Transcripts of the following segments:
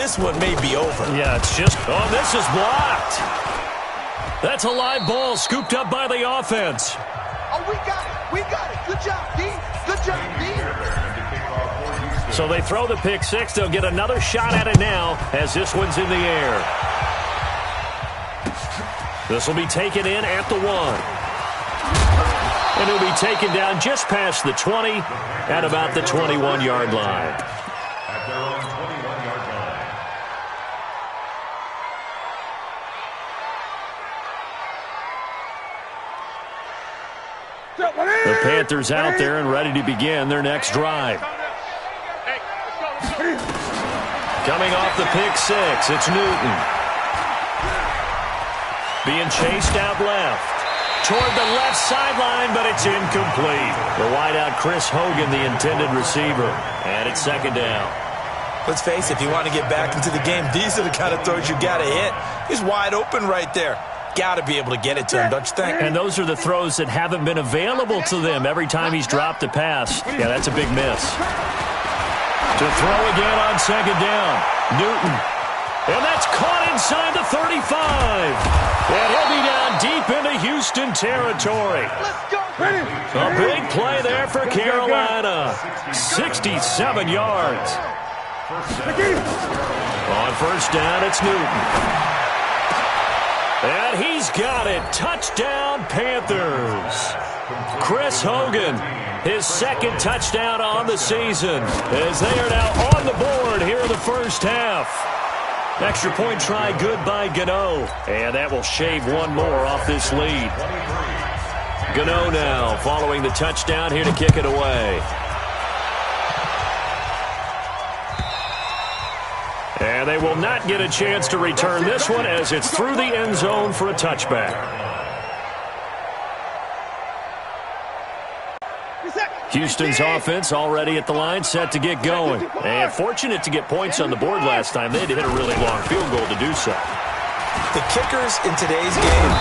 This one may be over. Yeah, it's just... Oh, this is blocked. That's a live ball scooped up by the offense. Oh, we got it. We got it. Good job, D. Good job, D. So they throw the pick six. They'll get another shot at it now as this one's in the air. This will be taken in at the 1. And it'll be taken down just past the 20 at about the 21-yard line. At their own 21-yard line. The Panthers out there and ready to begin their next drive. Coming off the pick six, it's Newton. Being chased out left. Toward the left sideline, but it's incomplete. The wideout, Chris Hogan, the intended receiver. And it's second down. Let's face it, if you want to get back into the game, these are the kind of throws you got to hit. He's wide open right there. Got to be able to get it to him, don't you think? And those are the throws that haven't been available to them every time he's dropped a pass. Yeah, that's a big miss. To throw again on second down. Newton. And that's caught inside the 35. And he'll be down deep into Houston territory. A big play there for Carolina. 67 yards. On first down, it's Newton. And he's got it. Touchdown, Panthers. Chris Hogan, his second touchdown on the season, as they are now on the board here in the first half. Extra point try good by Gano. And that will shave one more off this lead. Gano now following the touchdown here to kick it away. And they will not get a chance to return this one as it's through the end zone for a touchback. Houston's offense already at the line, set to get going. And fortunate to get points on the board last time. They had to hit a really long field goal to do so. The kickers in today's game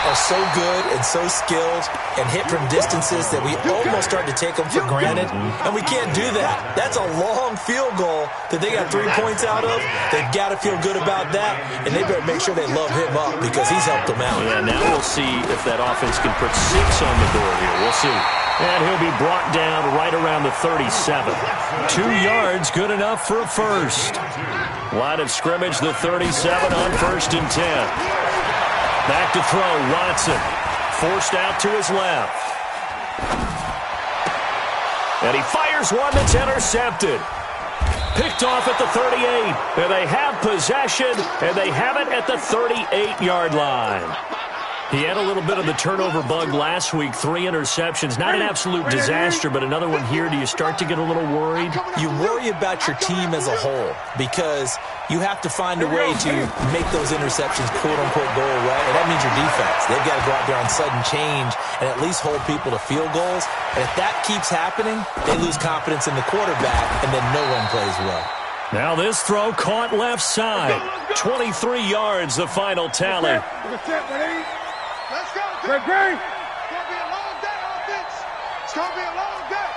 are so good and so skilled and hit from distances that we almost start to take them for granted, and we can't do that. That's a long field goal that they got 3 points out of. They've got to feel good about that, and they better make sure they love him up because he's helped them out. Yeah, now we'll see if that offense can put 6 on the board here. We'll see. And he'll be brought down right around the 37. 2 yards, good enough for a first. Line of scrimmage, the 37 on first and 10. Back to throw, Watson. Forced out to his left. And he fires one that's intercepted. Picked off at the 38. And they have possession, and they have it at the 38-yard line. He had a little bit of the turnover bug last week, 3 interceptions. Not an absolute disaster, but another one here. Do you start to get a little worried? You worry about your team as a whole because you have to find a way to make those interceptions, quote-unquote, go away, and that means your defense. They've got to go out there on sudden change and at least hold people to field goals. And if that keeps happening, they lose confidence in the quarterback, and then no one plays well. Now this throw caught left side. 23 yards, the final tally. Let's go. Great. It's going to be a long day, offense. It's going to be a long day.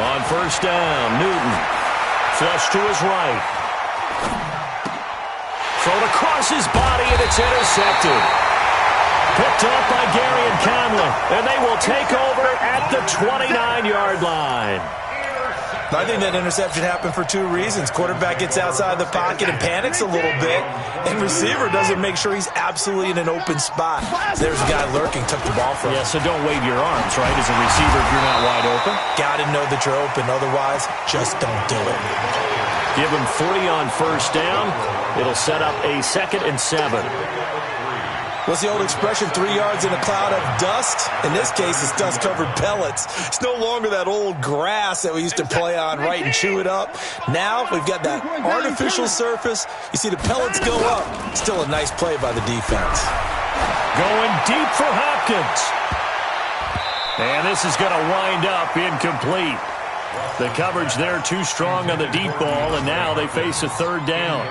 On first down, Newton. Flush to his right. Thrown across his body, and it's intercepted. Picked up by Gary and Conley, and they will take over at the 29-yard line. I think that interception happened for 2 reasons. Quarterback gets outside the pocket and panics a little bit, and receiver doesn't make sure he's absolutely in an open spot. There's a guy lurking, took the ball from him. Yeah, so don't wave your arms, right, as a receiver if you're not wide open. Got to know that you're open, otherwise, just don't do it. Give him 3 on first down. It'll set up a 2nd and 7. What's the old expression, 3 yards in a cloud of dust? In this case, it's dust-covered pellets. It's no longer that old grass that we used to play on, right, and chew it up. Now we've got that artificial surface. You see the pellets go up. Still a nice play by the defense. Going deep for Hopkins. And this is going to wind up incomplete. The coverage there too strong on the deep ball, and now they face a 3rd down.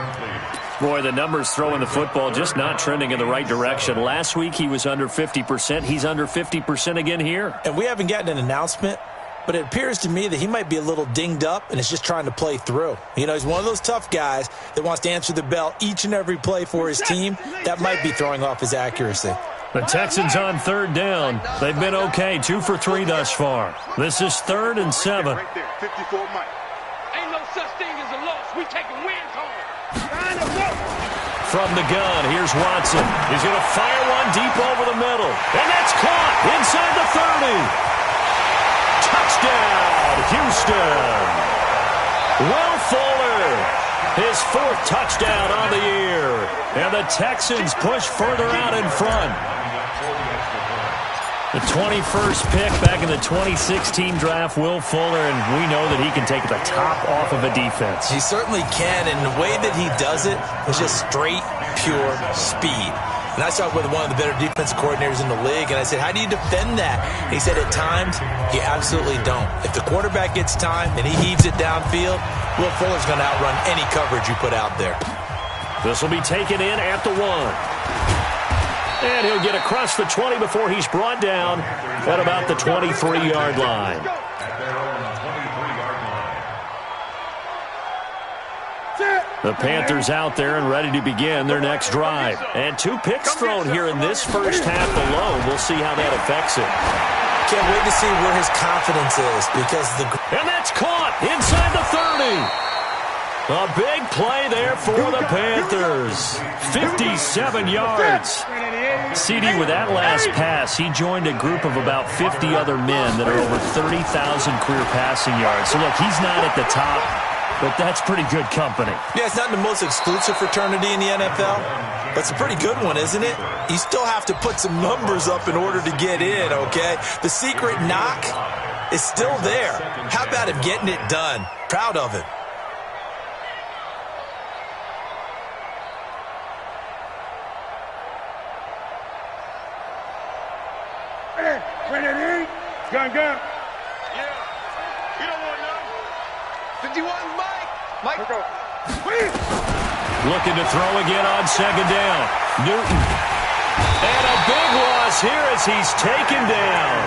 Boy, the numbers throwing the football just not trending in the right direction. Last week he was under 50%. He's under 50% again here. And we haven't gotten an announcement, but it appears to me that he might be a little dinged up and is just trying to play through. You know, he's one of those tough guys that wants to answer the bell each and every play for his team. That might be throwing off his accuracy. The Texans on third down. They've been okay, 2 for 3 thus far. This is 3rd and 7. Right there, 54 Mike. Ain't no such thing as a loss. We taking wins home. From the gun, here's Watson. He's going to fire one deep over the middle. And that's caught inside the 30. Touchdown, Houston. Will Fuller, his 4th touchdown on the year. And the Texans push further out in front. The 21st pick back in the 2016 draft, Will Fuller, and we know that he can take the top off of a defense. He certainly can, and the way that he does it is just straight, pure speed. And I talked with one of the better defensive coordinators in the league, and I said, how do you defend that? And he said, at times, you absolutely don't. If the quarterback gets time and he heaves it downfield, Will Fuller's going to outrun any coverage you put out there. This will be taken in at the 1. And he'll get across the 20 before he's brought down at about the 23-yard line. The Panthers out there and ready to begin their next drive. And 2 picks thrown here in this first half alone. We'll see how that affects it. Can't wait to see where his confidence is because And that's caught inside the 30. A big play there for the Panthers. 57 yards. CD, with that last pass, he joined a group of about 50 other men that are over 30,000 career passing yards. So, look, he's not at the top, but that's pretty good company. Yeah, it's not the most exclusive fraternity in the NFL, but it's a pretty good one, isn't it? You still have to put some numbers up in order to get in, okay? The secret knock is still there. How about him getting it done? Proud of him. Gun. Yeah. You don't want none. 51 Mike. Let's go. Looking to throw again on 2nd down. Newton. And a big loss here as he's taken down.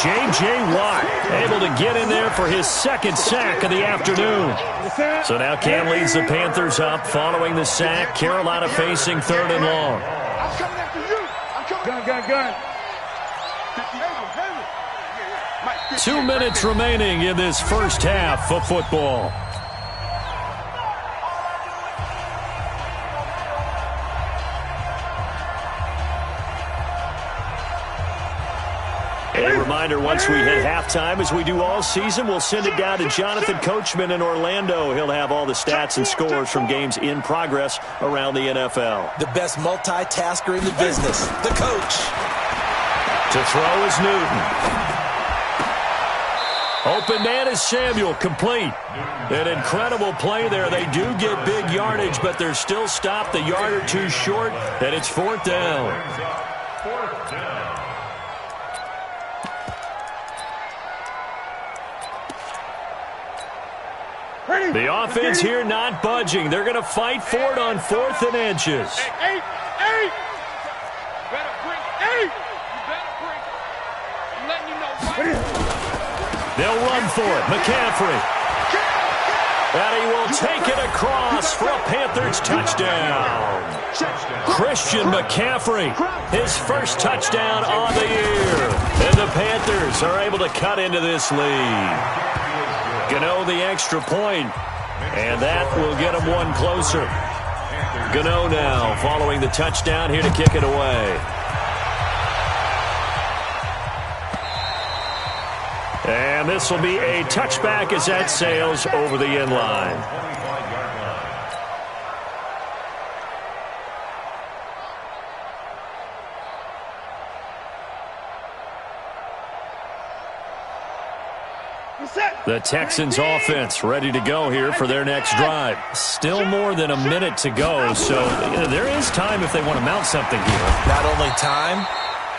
J.J. Watt able to get in there for his 2nd sack of the afternoon. So now Cam leads the Panthers up following the sack. Carolina facing 3rd and long. I'm coming after you. I'm coming. Gun. 2 minutes remaining in this first half of football. A reminder, once we hit halftime, as we do all season, we'll send it down to Jonathan Coachman in Orlando. He'll have all the stats and scores from games in progress around the NFL. The best multitasker in the business, the coach. To throw is Newton. Open man is Samuel, complete. An incredible play there. They do get big yardage, but they're still stopped a yard or 2 short, and it's 4th down. The offense here not budging. They're going to fight for it on 4th and inches. Eight. Better bring it. You better bring it. I'm letting you know right. They'll run for it. McCaffrey. And he will take it across for a Panthers touchdown. Christian McCaffrey, his 1st touchdown on the year. And the Panthers are able to cut into this lead. Gano the extra point, and that will get them 1 closer. Gano now following the touchdown here to kick it away. And this will be a touchback as that sails over the end line. The Texans offense ready to go here for their next drive. Still more than a minute to go, so there is time if they want to mount something here. Not only time,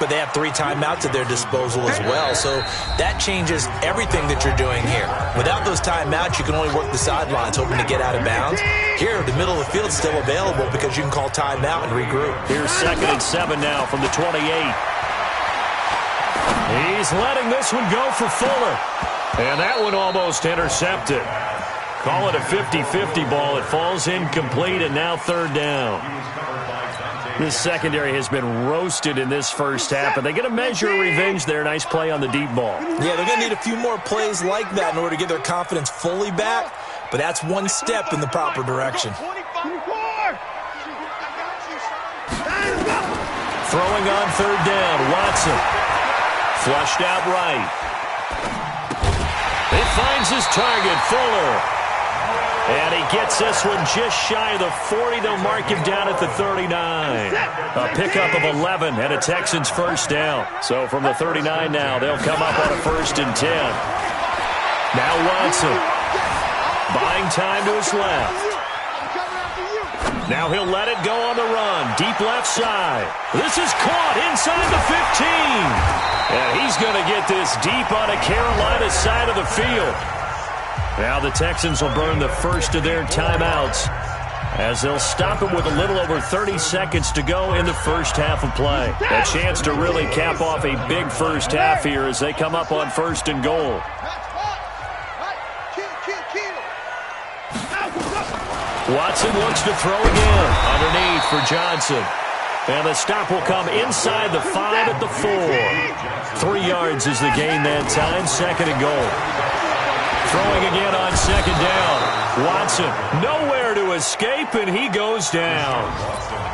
but they have 3 timeouts at their disposal as well. So that changes everything that you're doing here. Without those timeouts, you can only work the sidelines, hoping to get out of bounds. Here, the middle of the field is still available because you can call timeout and regroup. Here's 2nd and 7 now from the 28. He's letting this one go for Fuller. And that one almost intercepted. Call it a 50-50 ball. It falls incomplete, and now third down. This secondary has been roasted in this first half, but they get a measure of revenge there. Nice play on the deep ball. Yeah, they're going to need a few more plays like that in order to get their confidence fully back, but that's one step in the proper direction. Throwing on third down, Watson. Flushed out right. He finds his target, Fuller. And he gets this one just shy of the 40. They'll mark him down at the 39. A pickup of 11 and a Texans first down. So from the 39 now, they'll come up on a 1st and 10. Now Watson. Buying time to his left. Now he'll let it go on the run. Deep left side. This is caught inside the 15. And he's going to get this deep on a Carolina side of the field. Now the Texans will burn the first of their timeouts as they'll stop him with a little over 30 seconds to go in the first half of play. A chance to really cap off a big first half here as they come up on 1st and goal. Watson looks to throw again. Underneath for Johnson. And the stop will come inside the 5 at the 4. 3 yards is the gain that time. 2nd and goal. Throwing again on 2nd down. Watson nowhere to escape, and he goes down.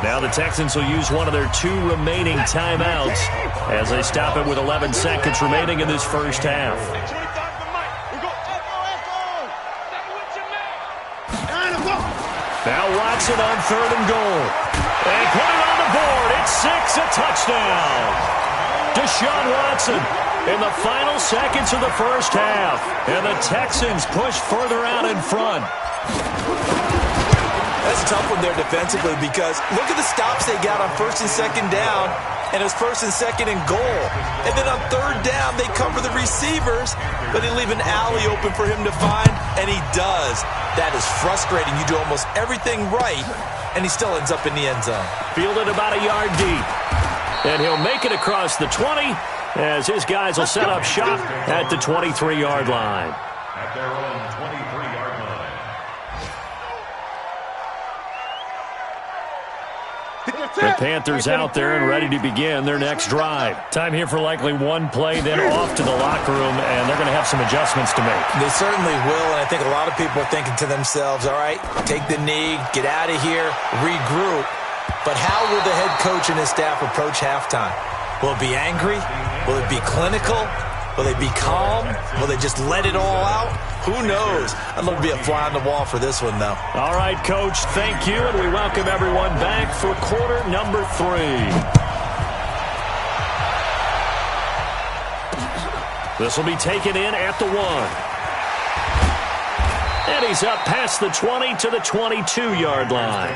Now the Texans will use one of their 2 remaining timeouts as they stop it with 11 seconds remaining in this first half. Now Watson on 3rd and goal. And put it on the board. It's 6, a touchdown. Deshaun Watson in the final seconds of the first half. And the Texans push further out in front. That's a tough one there defensively because look at the stops they got on 1st and 2nd down, and it was 1st and 2nd and goal. And then on 3rd down, they cover the receivers, but they leave an alley open for him to find, and he does. That is frustrating. You do almost everything right, and he still ends up in the end zone. Fielded about a yard deep. And he'll make it across the 20 as his guys will set up shop at the 23-yard line. At their own 23-yard line. The Panthers out there and ready to begin their next drive. Time here for likely one play, then off to the locker room, and they're going to have some adjustments to make. They certainly will, and I think a lot of people are thinking to themselves, all right, take the knee, get out of here, regroup. But how will the head coach and his staff approach halftime? Will it be angry? Will it be clinical? Will they be calm? Will they just let it all out? Who knows? I'd love to be a fly on the wall for this one, though. All right, Coach, thank you, and we welcome everyone back for quarter number 3. This will be taken in at the 1. And he's up past the 20 to the 22-yard line.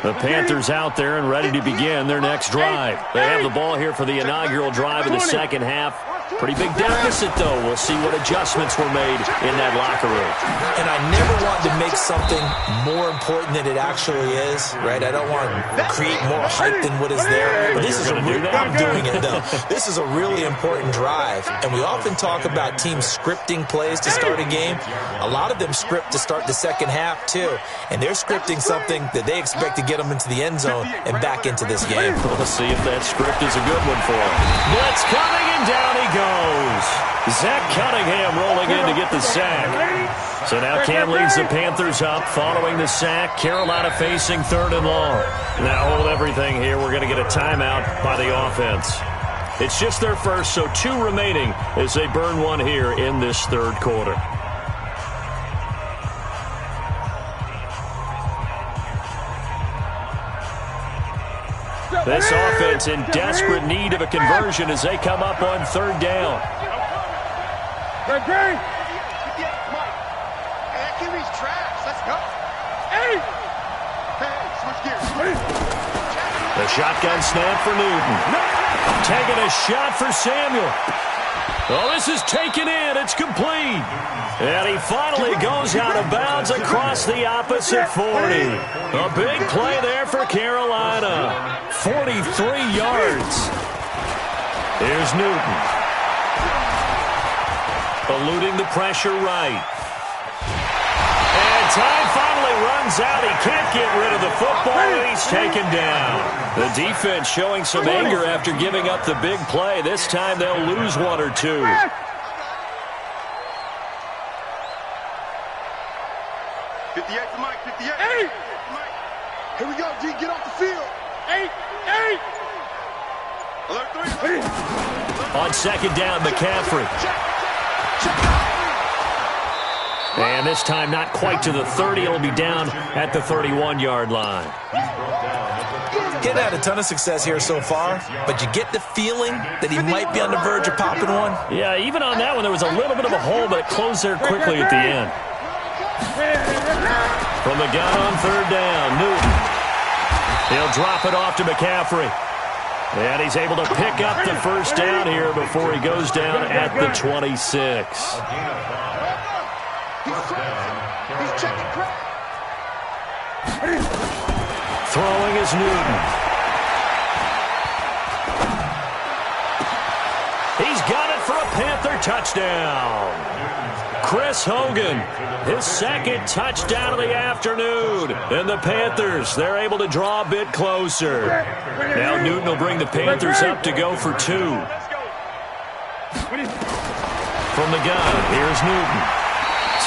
The Panthers out there and ready to begin their next drive. They have the ball here for the inaugural drive of the second half. Pretty big deficit, though. We'll see what adjustments were made in that locker room. And I never want to make something more important than it actually is, right? I don't want to create more hype than what is there. But this is I'm doing it, though. This is a really important drive. And we often talk about teams scripting plays to start a game. A lot of them script to start the second half, too. And they're scripting something that they expect to get them into the end zone and back into this game. Let's see if that script is a good one for them. Blitz coming, and down he goes. Zach Cunningham rolling in to get the sack. So now Cam leads the Panthers up following the sack. Carolina facing 3rd and long. Now hold everything here. We're going to get a timeout by the offense. It's just their first, so 2 remaining as they burn one here in this 3rd quarter. This offense in desperate need of a conversion as they come up on 3rd down. Great. The shotgun snap for Newton. Taking a shot for Samuel. Oh, this is taken in. It's complete. And he finally goes out of bounds across the opposite 40. A big play there for Carolina. 43 yards. Here's Newton. Eluding the pressure right. And time finally runs out. He can't get rid of the football, and he's taken down. The defense showing some anger after giving up the big play. This time they'll lose one or two. 58 to Mike, 58. Hey! Here we go, G. Get off the field. 8. Alert 3. On second down, McCaffrey. And this time not quite to the 30. It'll be down at the 31-yard line. Getting had a ton of success here so far, but you get the feeling that he might be on the verge of popping one. Yeah, even on that one, there was a little bit of a hole, but it closed there quickly at the end. From the gun on third down, Newton. He'll drop it off to McCaffrey. And he's able to pick up the first down here before he goes down at the 26. Throwing is Newton. He's got it for a Panther touchdown. Chris Hogan, his second touchdown of the afternoon. And the Panthers, they're able to draw a bit closer. Now Newton will bring the Panthers up to go for 2. From the gun, here's Newton.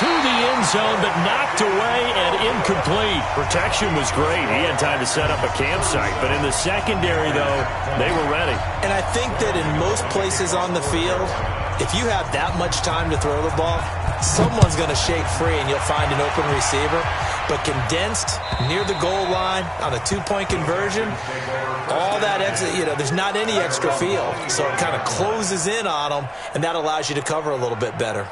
To the end zone, but knocked away and incomplete. Protection was great. He had time to set up a campsite. But in the secondary, though, they were ready. And I think that in most places on the field, if you have that much time to throw the ball, someone's going to shake free and you'll find an open receiver. But condensed near the goal line on a 2-point conversion, all that extra, there's not any extra field. So it kind of closes in on them, and that allows you to cover a little bit better.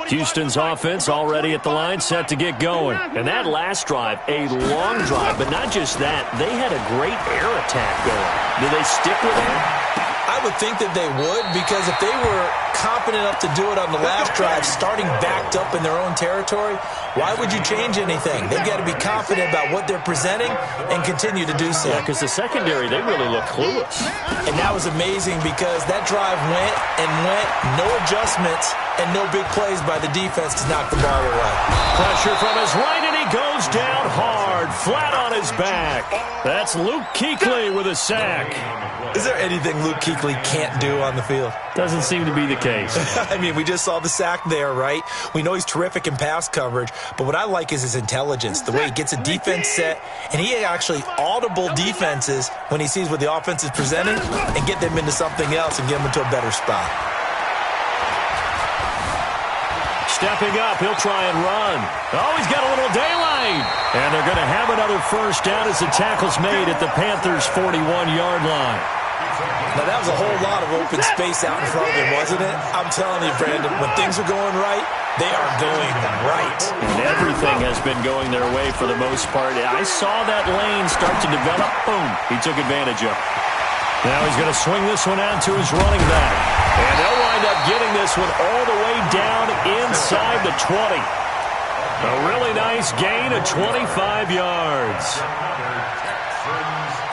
Houston's offense already at the line, set to get going. And that last drive, a long drive, but not just that. They had a great air attack going. Do they stick with that? I would think that they would, because if they were competent enough to do it on the last drive, starting backed up in their own territory, why would you change anything? They've got to be confident about what they're presenting and continue to do so. Yeah, because the secondary, they really look clueless. And that was amazing because that drive went and went, no adjustments and no big plays by the defense to knock the ball away. Pressure from his right, and he goes down hard, flat on his back. That's Luke Kuechly with a sack. Is there anything Luke Kuechly can't do on the field? Doesn't seem to be the case. I mean, we just saw the sack there, right? We know he's terrific in pass coverage, but what I like is his intelligence, the way he gets a defense set, and he actually audible defenses when he sees what the offense is presenting and get them into something else and get them into a better spot. Stepping up, he'll try and run. Oh, he's got a little daylight. And they're going to have another first down as the tackle's made at the Panthers' 41-yard line. Now, that was a whole lot of open space out in front of him, wasn't it? I'm telling you, Brandon, when things are going right, they are going right. And everything has been going their way for the most part. I saw that lane start to develop. Boom. He took advantage of it. Now he's going to swing this one out to his running back. And they'll wind up getting this one all the way down inside the 20. A really nice gain of 25 yards.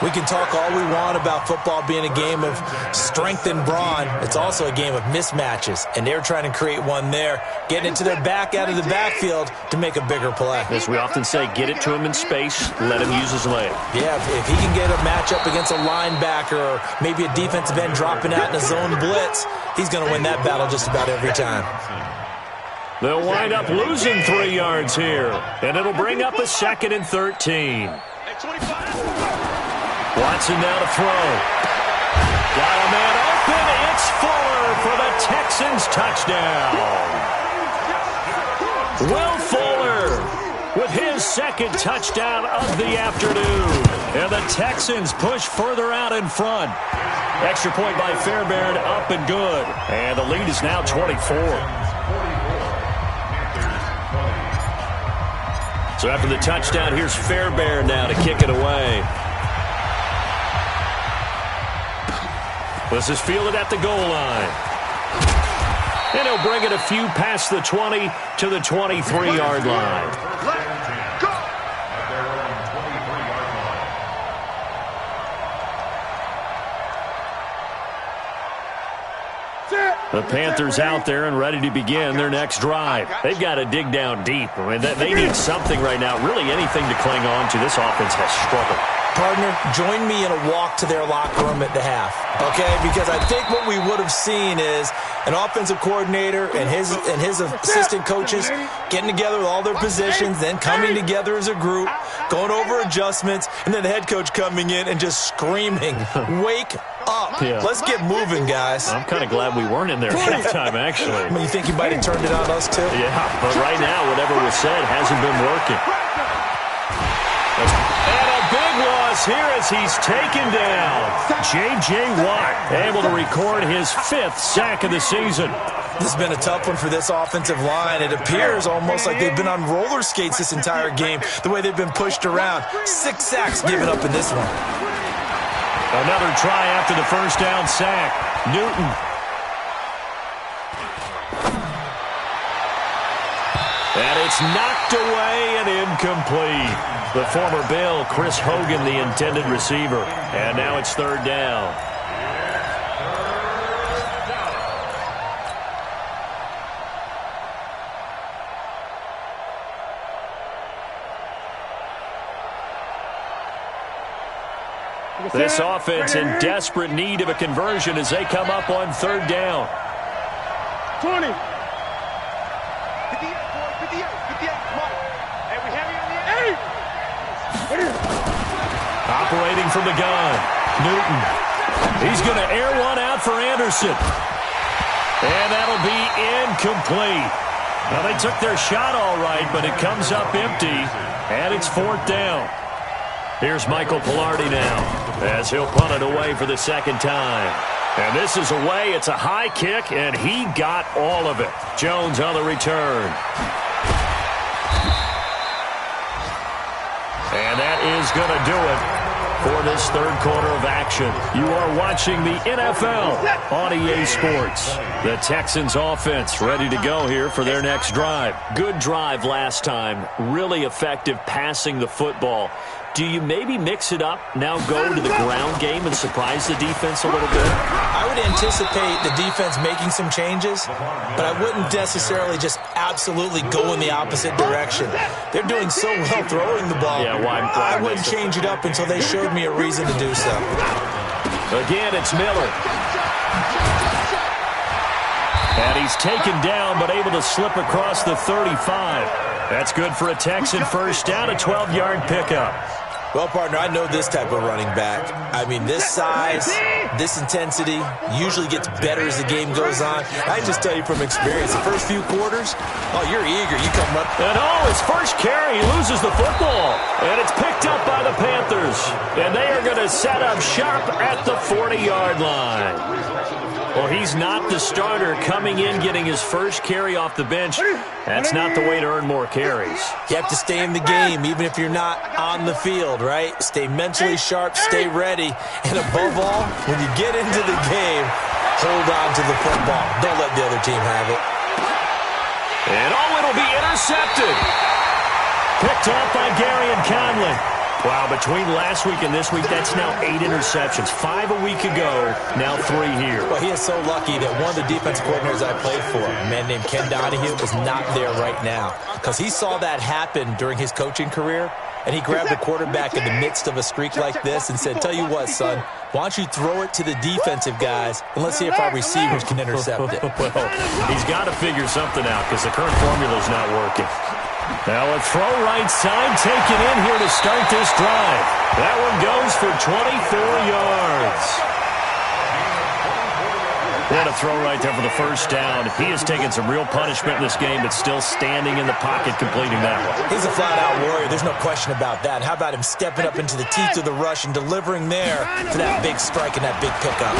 We can talk all we want about football being a game of strength and brawn. It's also a game of mismatches, and they're trying to create one there, getting it to their back out of the backfield to make a bigger play. As we often say, get it to him in space, let him use his leg. Yeah, if he can get a matchup against a linebacker or maybe a defensive end dropping out in a zone blitz, he's going to win that battle just about every time. They'll wind up losing 3 yards here, and it'll bring up a 2nd and 13. Watson now to throw. Got a man open. It's Fuller for the Texans touchdown. Will Fuller with his 2nd touchdown of the afternoon. And the Texans push further out in front. Extra point by Fairbairn, up and good. And the lead is now 24. So after the touchdown, here's Fairbairn now to kick it away. This is fielded at the goal line. And he'll bring it a few past the 20 to the 23-yard line. The Panthers out there and ready to begin their next drive. They've got to dig down deep. I mean, they need something right now, really anything to cling on to. This offense has struggled. Partner, join me in a walk to their locker room at the half, okay? Because I think what we would have seen is an offensive coordinator and his assistant coaches getting together with all their positions, then coming together as a group, going over adjustments, and then the head coach coming in and just screaming, "Wake up. Yeah. Let's get moving, guys." I'm kind of glad we weren't in there at halftime, actually. I mean, you think you might have turned it on us, too? Yeah, but right now, whatever was said hasn't been working. And a big loss here as he's taken down. J.J. Watt able to record his 5th sack of the season. This has been a tough one for this offensive line. It appears almost like they've been on roller skates this entire game, the way they've been pushed around. 6 sacks given up in this one. Another try after the first down sack. Newton. And it's knocked away and incomplete. The former Bill, Chris Hogan, the intended receiver. And now it's 3rd down. This offense in desperate need of a conversion as they come up on 3rd down. 20. 58, 58, come on. Hey, we have you on the 8. Operating from the gun. Newton. He's going to air one out for Anderson. And that'll be incomplete. Now, they took their shot all right, but it comes up empty, and it's 4th down. Here's Michael Pilardi now as he'll punt it away for the 2nd time. And this is away. It's a high kick, and he got all of it. Jones on the return. And that is going to do it for this 3rd quarter of action. You are watching the NFL on EA Sports. The Texans offense ready to go here for their next drive. Good drive last time. Really effective passing the football. Do you maybe mix it up, now go to the ground game and surprise the defense a little bit? I would anticipate the defense making some changes, but I wouldn't necessarily just absolutely go in the opposite direction. They're doing so well throwing the ball. Yeah, why I wouldn't change it up until they showed me a reason to do so. Again, it's Miller. And he's taken down, but able to slip across the 35. That's good for a Texan first down, a 12-yard pickup. Well, partner, I know this type of running back. I mean, this size, this intensity usually gets better as the game goes on. I can just tell you from experience, the first few quarters, oh, you're eager. You come up. And his first carry, he loses the football. And it's picked up by the Panthers. And they are going to set up shop at the 40-yard line. Well, he's not the starter coming in, getting his first carry off the bench. That's not the way to earn more carries. You have to stay in the game, even if you're not on the field, right? Stay mentally sharp, stay ready. And above all, when you get into the game, hold on to the football. Don't let the other team have it. And it'll be intercepted. Picked off by Gary and Conley. Wow, between last week and this week, that's now 8 interceptions. 5 a week ago, now 3 here. Well, he is so lucky that one of the defensive coordinators I played for, a man named Ken Donahue, is not there right now. Because he saw that happen during his coaching career, and he grabbed the quarterback in the midst of a streak like this and said, "Tell you what, son, why don't you throw it to the defensive guys, and let's see if our receivers can intercept it." Well, he's got to figure something out because the current formula is not working. Now a throw right side taken in here to start this drive. That one goes for 24 yards. What a throw right there for the first down. He has taken some real punishment in this game, but still standing in the pocket completing that one. He's a flat-out warrior. There's no question about that. How about him stepping up into the teeth of the rush and delivering there for that big strike and that big pickup.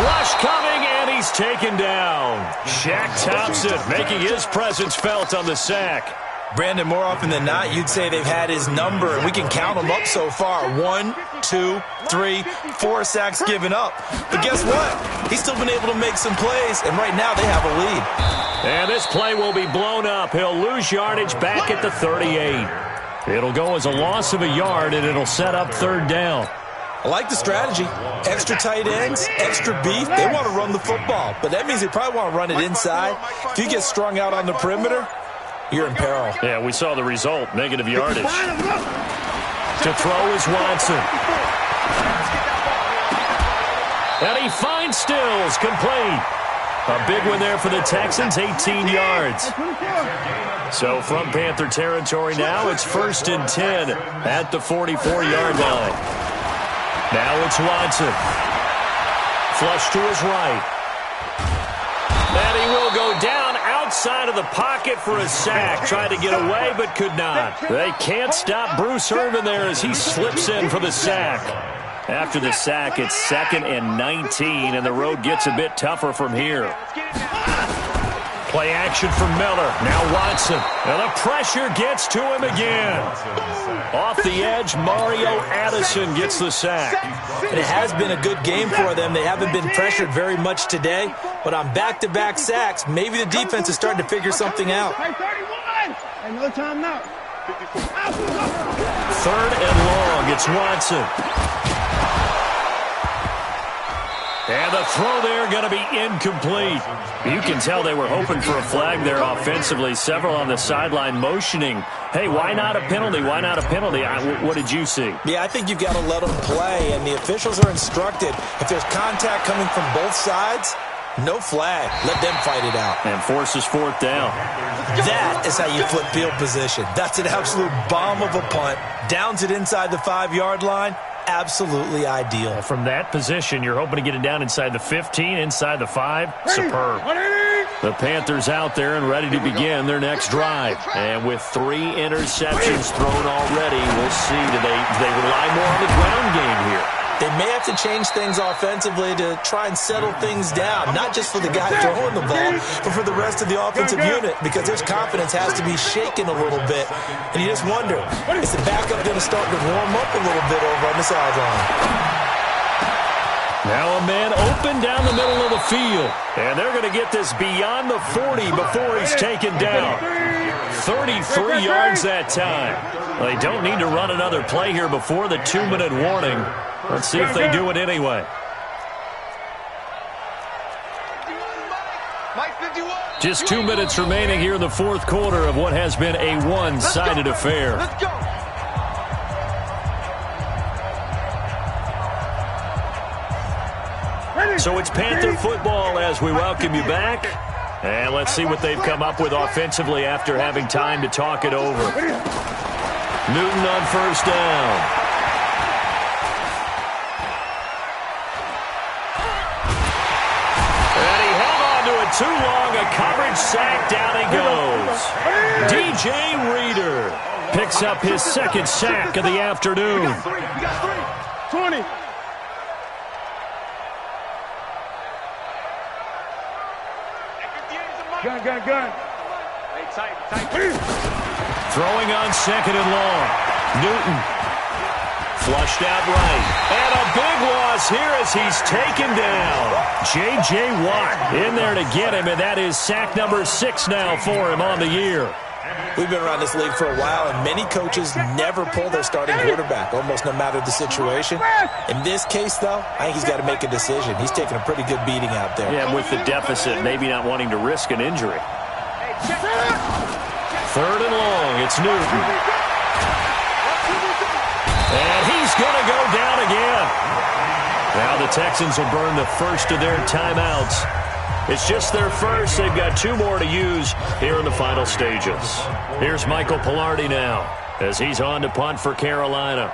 Rush coming, and he's taken down. Shaq Thompson making his presence felt on the sack. Brandon, more often than not, you'd say they've had his number, and we can count them up so far. 1, 2, 3, 4 sacks given up. But guess what? He's still been able to make some plays, and right now they have a lead. And this play will be blown up. He'll lose yardage back at the 38. It'll go as a loss of a yard, and it'll set up 3rd down. I like the strategy. Extra tight ends, extra beef. They want to run the football, but that means they probably want to run it inside. If you get strung out on the perimeter, you're in peril. Yeah, we saw the result, negative yardage. To throw is Watson. And he finds Stills, complete. A big one there for the Texans, 18 yards. So from Panther territory now, it's 1st and 10 at the 44-yard line. Now it's Watson. Flush to his right. And he will go down outside of the pocket for a sack. Tried to get away, but could not. They can't stop Bruce Irvin there as he slips in for the sack. After the sack, it's 2nd and 19, and the road gets a bit tougher from here. Play action from Miller. Now Watson. And the pressure gets to him again. Off the edge, Mario Addison gets the sack. And it has been a good game for them. They haven't been pressured very much today, but on back-to-back sacks, maybe the defense is starting to figure something out. No time now. 3rd and long. It's Watson. And the throw there going to be incomplete. You can tell they were hoping for a flag there offensively. Several on the sideline motioning, hey, why not a penalty? Why not a penalty? What did you see? Yeah, I think you've got to let them play, and the officials are instructed. If there's contact coming from both sides, no flag. Let them fight it out. And forces 4th down. That is how you flip field position. That's an absolute bomb of a punt. Downs it inside the 5-yard line. Absolutely ideal. From that position, you're hoping to get it down inside the 15, inside the 5. Superb. The Panthers out there and ready to begin their next drive. And with 3 interceptions thrown already, we'll see. Do they rely more on the ground game here? They may have to change things offensively to try and settle things down, not just for the guy throwing the ball, but for the rest of the offensive unit, because their confidence has to be shaken a little bit. And you just wonder, is the backup going to start to warm up a little bit over on the sideline? Now a man open down the middle of the field. And they're going to get this beyond the 40 before he's taken down. 33 yards that time. They don't need to run another play here before the 2-minute warning. Let's see if they do it anyway. Just 2 minutes remaining here in the 4th quarter of what has been a one-sided affair. Let's go. So it's Panther football as we welcome you back. And let's see what they've come up with offensively after having time to talk it over. Newton on 1st down. Too long, a coverage sack, down he goes. DJ Reader picks up his 2nd sack of the afternoon. 20. Gun. Throwing on 2nd and long. Newton flushed out right. And a big loss here as he's taken down. J.J. Watt in there to get him, and that is sack number 6 now for him on the year. We've been around this league for a while, and many coaches never pull their starting quarterback, almost no matter the situation. In this case, though, I think he's got to make a decision. He's taking a pretty good beating out there. Yeah, with the deficit, maybe not wanting to risk an injury. 3rd and long, it's Newton. And he's going to go down again. Now the Texans will burn the first of their timeouts. It's just their first. They've got 2 more to use here in the final stages. Here's Michael Pilardi now as he's on to punt for Carolina.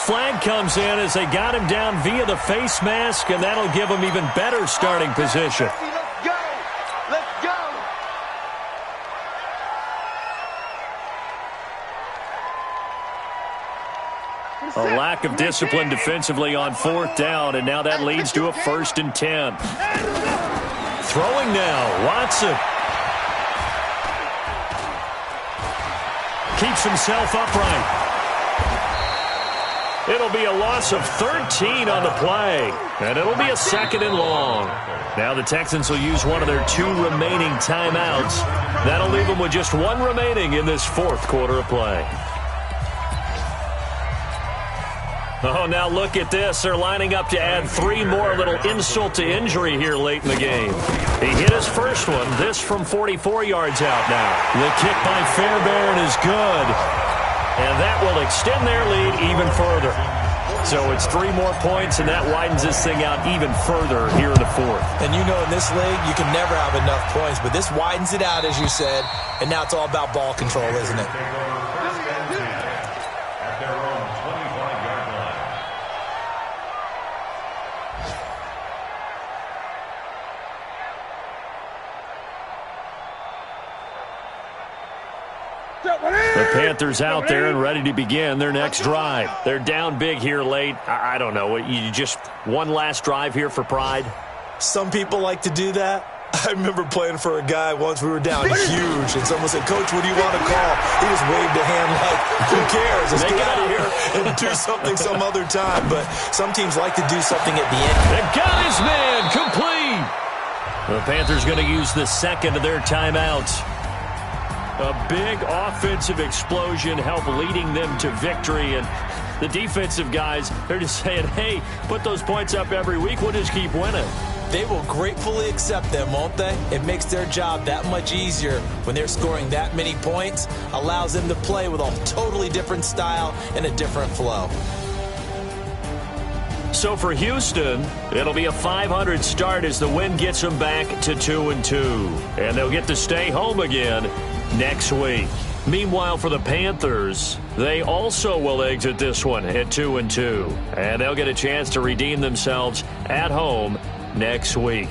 Flag comes in as they got him down via the face mask, and that'll give him even better starting position. Let's go. Let's go. A lack of discipline defensively on 4th down, and now that leads to a 1st and 10. Throwing now, Watson. Keeps himself upright. It'll be a loss of 13 on the play, and it'll be a 2nd and long. Now the Texans will use one of their 2 remaining timeouts. That'll leave them with just 1 remaining in this 4th quarter of play. Oh, now look at this. They're lining up to add 3 more, little insult to injury here late in the game. He hit his first one, this from 44 yards out now. The kick by Fairbairn is good. And that will extend their lead even further. So it's 3 more points, and that widens this thing out even further here in the 4th. And you know in this league, you can never have enough points, but this widens it out, as you said, and now it's all about ball control, isn't it? At their own 25-yard line. The Panthers out there and ready to begin their next drive. They're down big here late. I don't know. You just one last drive here for pride? Some people like to do that. I remember playing for a guy once. We were down huge, and someone said, "Coach, what do you want to call?" He just waved a hand like, "Who cares? Let's get out of here and do something some other time." But some teams like to do something at the end. They got his man complete. The Panthers going to use the 2nd of their timeouts. A big offensive explosion helped leading them to victory, and the defensive guys, they're just saying, hey, put those points up every week, we'll just keep winning. They will gratefully accept them, won't they? It makes their job that much easier when they're scoring that many points, allows them to play with a totally different style and a different flow. So for Houston, it'll be a 500 start as the win gets them back to 2-2. And they'll get to stay home again next week. Meanwhile, for the Panthers, they also will exit this one at 2-2. And they'll get a chance to redeem themselves at home next week.